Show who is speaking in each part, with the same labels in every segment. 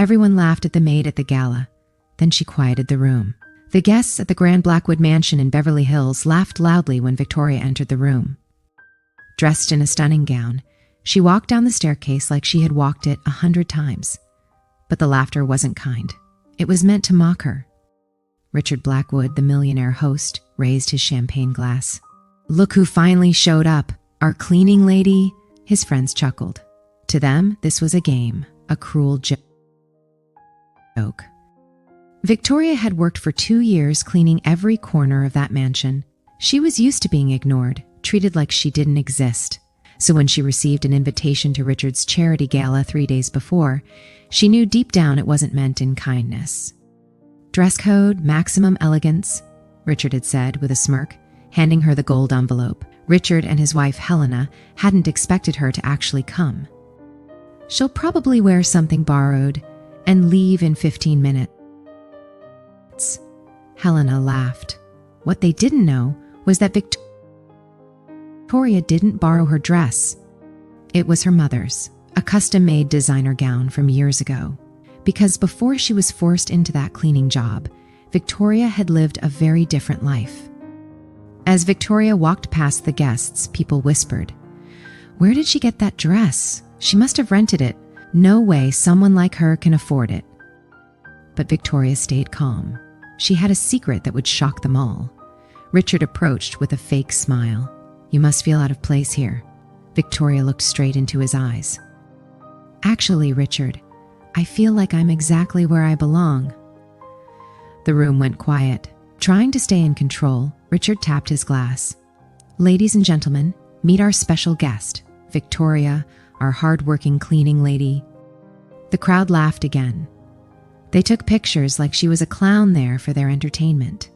Speaker 1: Everyone laughed at the maid at the gala. Then she quieted the room. The guests at the Grand Blackwood Mansion in Beverly Hills laughed loudly when Victoria entered the room. Dressed in a stunning gown, she walked down the staircase like she had walked it 100 times. But the laughter wasn't kind. It was meant to mock her. Richard Blackwood, the millionaire host, raised his champagne glass. "Look who finally showed up, our cleaning lady." His friends chuckled. To them, this was a game, a cruel joke. Victoria had worked for 2 years cleaning every corner of that mansion. She was used to being ignored, treated like she didn't exist. So when she received an invitation to Richard's charity gala 3 days before, she knew deep down it wasn't meant in kindness. "Dress code, maximum elegance," Richard had said with a smirk, handing her the gold envelope. Richard and his wife Helena hadn't expected her to actually come. "She'll probably wear something borrowed and leave in 15 minutes. Helena laughed. What they didn't know was that Victoria didn't borrow her dress. It was her mother's, a custom-made designer gown from years ago. Because before she was forced into that cleaning job, Victoria had lived a very different life. As Victoria walked past the guests, people whispered, "Where did she get that dress? She must have rented it. No way someone like her can afford it." But Victoria stayed calm. She had a secret that would shock them all. Richard approached with a fake smile. "You must feel out of place here." Victoria looked straight into his eyes. "Actually, Richard, I feel like I'm exactly where I belong." The room went quiet. Trying to stay in control, Richard tapped his glass. "Ladies and gentlemen, meet our special guest, Victoria, our hard-working cleaning lady." The crowd laughed again. They took pictures like she was a clown there for their entertainment.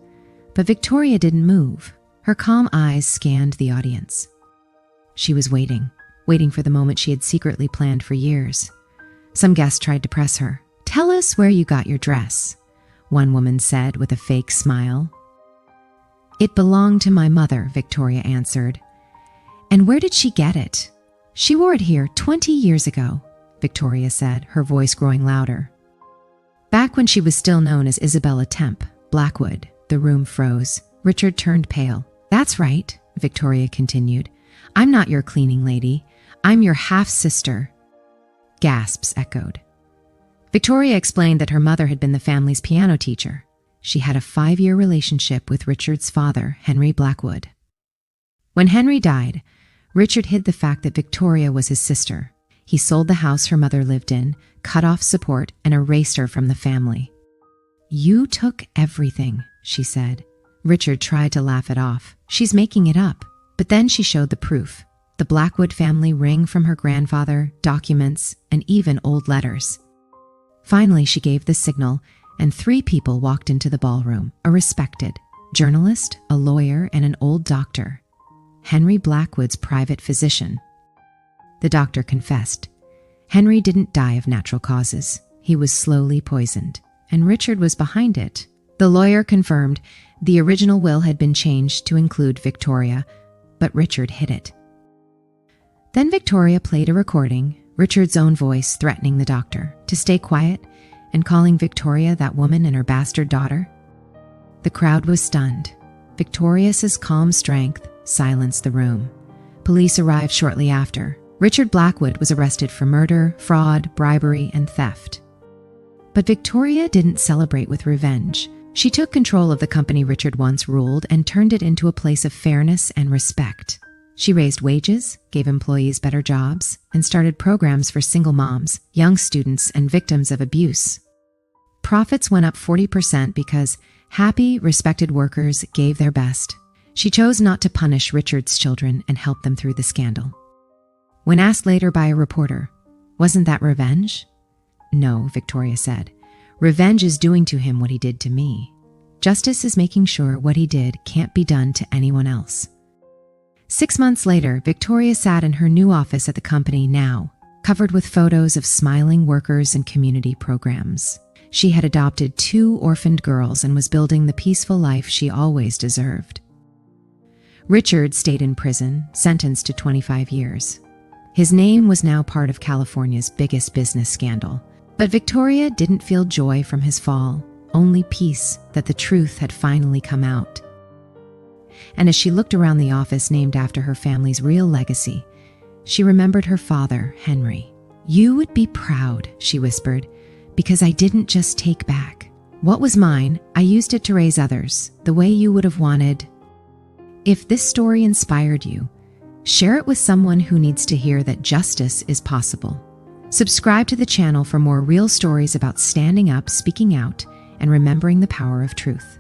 Speaker 1: But Victoria didn't move. Her calm eyes scanned the audience. She was waiting for the moment she had secretly planned for years. Some guests tried to press her. "Tell us where you got your dress," one woman said with a fake smile. "It belonged to my mother," Victoria answered. "And where did she get it?" "She wore it here 20 years ago," Victoria said, her voice growing louder. Back when she was still known as Isabella Temp Blackwood, the room froze. Richard turned pale. "That's right," Victoria continued. "I'm not your cleaning lady. I'm your half-sister." Gasps echoed. Victoria explained that her mother had been the family's piano teacher. She had a 5-year relationship with Richard's father, Henry Blackwood. When Henry died, Richard hid the fact that Victoria was his sister. He sold the house her mother lived in, cut off support, and erased her from the family. "You took everything," she said. Richard tried to laugh it off. "She's making it up." But then she showed the proof. The Blackwood family ring from her grandfather, documents, and even old letters. Finally, she gave the signal, and 3 people walked into the ballroom, a respected journalist, a lawyer, and an old doctor. Henry Blackwood's private physician. The doctor confessed. Henry didn't die of natural causes. He was slowly poisoned, and Richard was behind it. The lawyer confirmed the original will had been changed to include Victoria, but Richard hid it. Then Victoria played a recording, Richard's own voice threatening the doctor to stay quiet and calling Victoria that woman and her bastard daughter. The crowd was stunned. Victoria's calm strength silenced the room. Police arrived shortly after. Richard Blackwood was arrested for murder, fraud, bribery, and theft. But Victoria didn't celebrate with revenge. She took control of the company Richard once ruled and turned it into a place of fairness and respect. She raised wages, gave employees better jobs, and started programs for single moms, young students, and victims of abuse. Profits went up 40% because happy, respected workers gave their best. She chose not to punish Richard's children and help them through the scandal. When asked later by a reporter, "Wasn't that revenge?" "No," Victoria said. "Revenge is doing to him what he did to me. Justice is making sure what he did can't be done to anyone else." 6 months later, Victoria sat in her new office at the company now, covered with photos of smiling workers and community programs. She had adopted 2 orphaned girls and was building the peaceful life she always deserved. Richard stayed in prison, sentenced to 25 years. His name was now part of California's biggest business scandal. But Victoria didn't feel joy from his fall, only peace that the truth had finally come out. And as she looked around the office named after her family's real legacy, she remembered her father, Henry. "You would be proud," she whispered, "because I didn't just take back what was mine. I used it to raise others, the way you would have wanted." If this story inspired you, share it with someone who needs to hear that justice is possible. Subscribe to the channel for more real stories about standing up, speaking out, and remembering the power of truth.